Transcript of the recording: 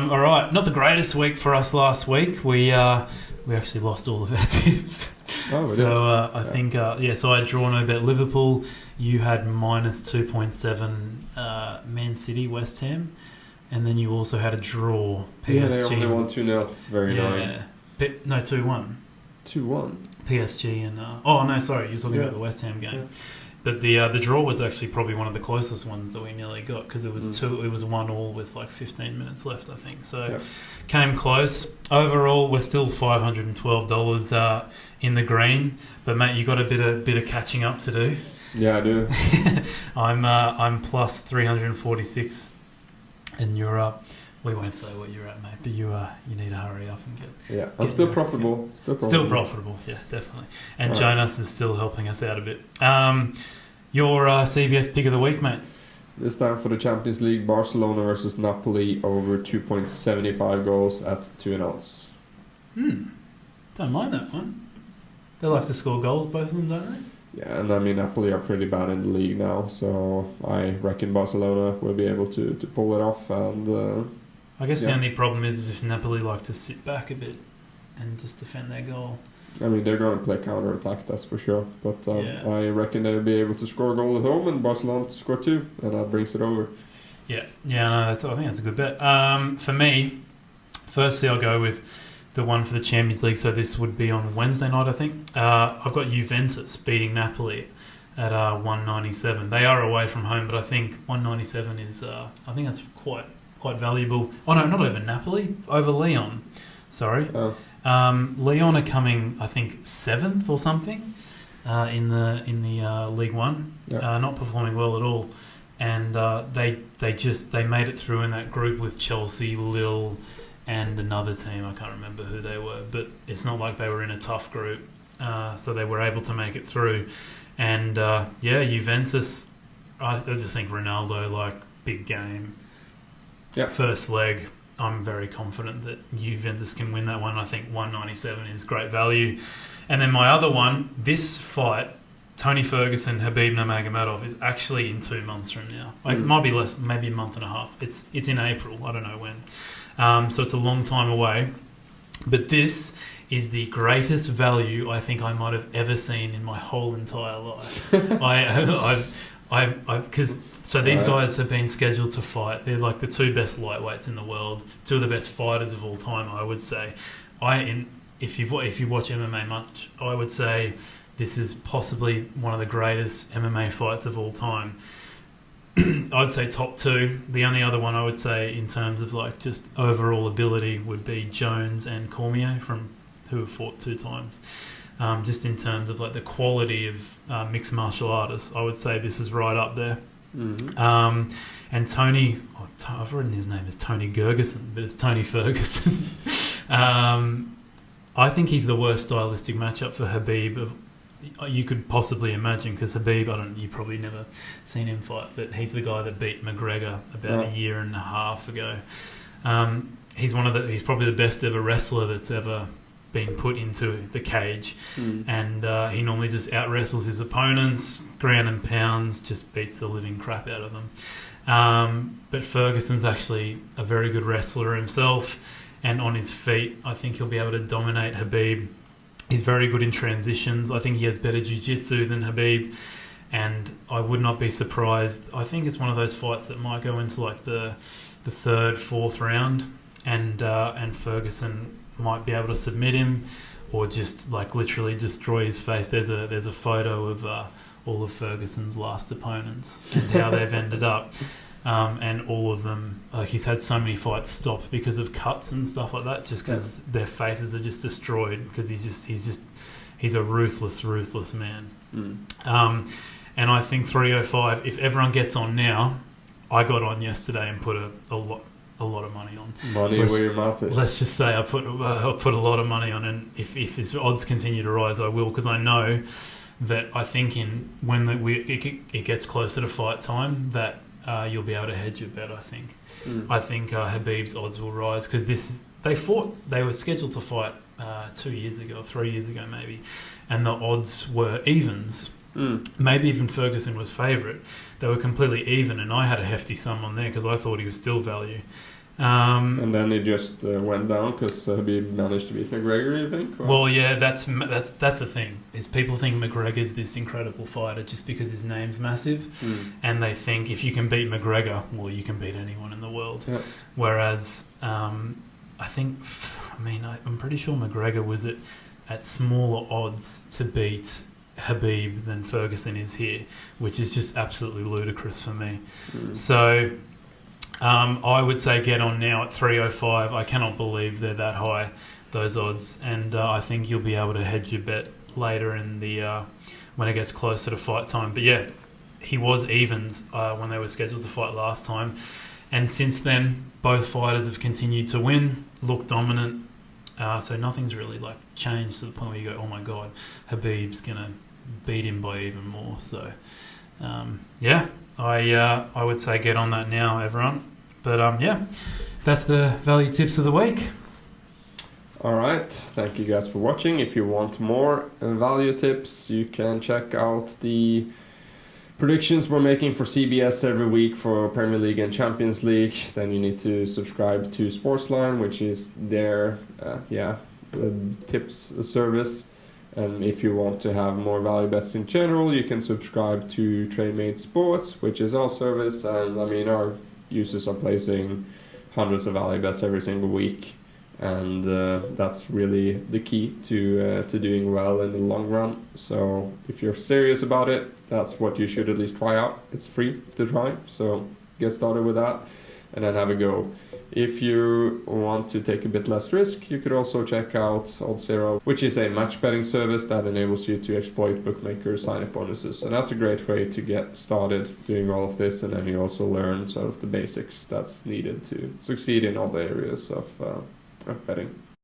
All right, not the greatest week for us last week. We actually lost all of our tips. Oh, I think so I had drawn about Liverpool. You had minus 2.7 Man City, West Ham, and then you also had a draw. PSG. Yeah, they only won 2-0. Very annoying. No, 2-1. 2-1. PSG and you're talking about the West Ham game. Yeah. But the draw was actually probably one of the closest ones that we nearly got because it was It was 1-1 with like 15 minutes left, I think. So came close. Overall, we're still $512 in the green. But mate, you got a bit of catching up to do. Yeah, I do. I'm plus 346, and you're up. We won't say what you're at, mate, but you need to hurry up and get. Yeah, I'm still profitable. Still profitable, yeah, definitely. And right. Jonas is still helping us out a bit. Your CBS pick of the week, mate. This time for the Champions League, Barcelona versus Napoli over 2.75 goals at 2 odds. Don't mind that one. They like to score goals, both of them, don't they? Yeah, and I mean Napoli are pretty bad in the league now, so I reckon Barcelona will be able to pull it off. And I guess the only problem is if Napoli like to sit back a bit and just defend their goal. I mean, they're going to play counter-attack, that's for sure. But Yeah. I reckon they'll be able to score a goal at home and Barcelona to score 2, and that brings it over. Yeah, no, I think that's a good bet. For me, firstly, I'll go with the one for the Champions League. So this would be on Wednesday night, I think. I've got Juventus beating Napoli at 197. They are away from home, but I think 197 is. I think that's quite valuable. Oh no, not over Napoli, over Lyon. Sorry. Oh. Lyon are coming, I think, 7th or something in the League One. Yeah. Not performing well at all, and they made it through in that group with Chelsea, Lille, and another team. I can't remember who they were, but it's not like they were in a tough group, so they were able to make it through. And Juventus, I just think Ronaldo, like, big game. Yeah. First leg, I'm very confident that Juventus can win that one. I think 197 is great value. And then my other one, this fight, Tony Ferguson, Khabib Nurmagomedov, is actually in 2 months from now. It might be less, maybe a month and a half. It's in April. I don't know when. So it's a long time away. But this is the greatest value I think I might have ever seen in my whole entire life. These guys have been scheduled to fight. They're like the 2 best lightweights in the world, 2 of the best fighters of all time, I would say. If you watch MMA much, I would say this is possibly one of the greatest MMA fights of all time. I'd say top 2. The only other one I would say in terms of like just overall ability would be Jones and Cormier, who have fought 2 times. Just in terms of like the quality of mixed martial artists, I would say this is right up there. Mm-hmm. And Tony, I've written his name as Tony Gergesen, but it's Tony Ferguson. I think he's the worst stylistic matchup for Khabib you could possibly imagine, because Khabib, you probably never seen him fight, but he's the guy that beat McGregor about a year and a half ago. He's he's probably the best ever wrestler that's ever been put into the cage, and he normally just out wrestles his opponents, ground and pounds, just beats the living crap out of them. But Ferguson's actually a very good wrestler himself, and on his feet I think he'll be able to dominate Khabib. He's very good in transitions. I think he has better jiu-jitsu than Khabib, and I would not be surprised. I think it's one of those fights that might go into like the 3rd, 4th round, and Ferguson might be able to submit him, or just like literally destroy his face. There's a photo of all of Ferguson's last opponents and how they've ended up, and all of them, like, he's had so many fights stop because of cuts and stuff like that, just because their faces are just destroyed, because he's a ruthless man. And I think 305, if everyone gets on now, I got on yesterday and put a lot of money on. Money where your mouth is. Let's just say I put a lot of money on, and if his odds continue to rise, I will, because I know that I think when it gets closer to fight time, that you'll be able to hedge it better. I think Khabib's odds will rise, because they were scheduled to fight 2 years ago, or 3 years ago maybe, and the odds were evens. Maybe even Ferguson was favourite. They were completely even, and I had a hefty sum on there because I thought he was still value. And then it just went down because Habib managed to beat McGregor, you think? Or? Well, yeah, that's the thing. Is people think McGregor's this incredible fighter just because his name's massive, and they think if you can beat McGregor, well, you can beat anyone in the world. Yeah. Whereas, I'm pretty sure McGregor was at smaller odds to beat Habib than Ferguson is here, which is just absolutely ludicrous for me. So I would say get on now at 305. I cannot believe they're that high, those odds, and I think you'll be able to hedge your bet later in the when it gets closer to fight time. But yeah, he was evens when they were scheduled to fight last time, and since then both fighters have continued to win, look dominant. So nothing's really like changed to the point where you go, oh my god, Habib's gonna beat him by even more. So yeah, I would say get on that now, everyone. But yeah, that's the value tips of the week. All right, thank you guys for watching. If you want more value tips, you can check out the predictions we're making for CBS every week for Premier League and Champions League. Then you need to subscribe to Sportsline, which is their tips service. And if you want to have more value bets in general, you can subscribe to Trademate Sports, which is our service. And I mean, our users are placing hundreds of value bets every single week, and that's really the key to doing well in the long run. So if you're serious about it, that's what you should at least try out. It's free to try, so get started with that and then have a go. If you want to take a bit less risk, you could also check out OddZero, which is a match betting service that enables you to exploit bookmaker sign-up bonuses. And that's a great way to get started doing all of this, and then you also learn sort of the basics that's needed to succeed in all the areas of betting.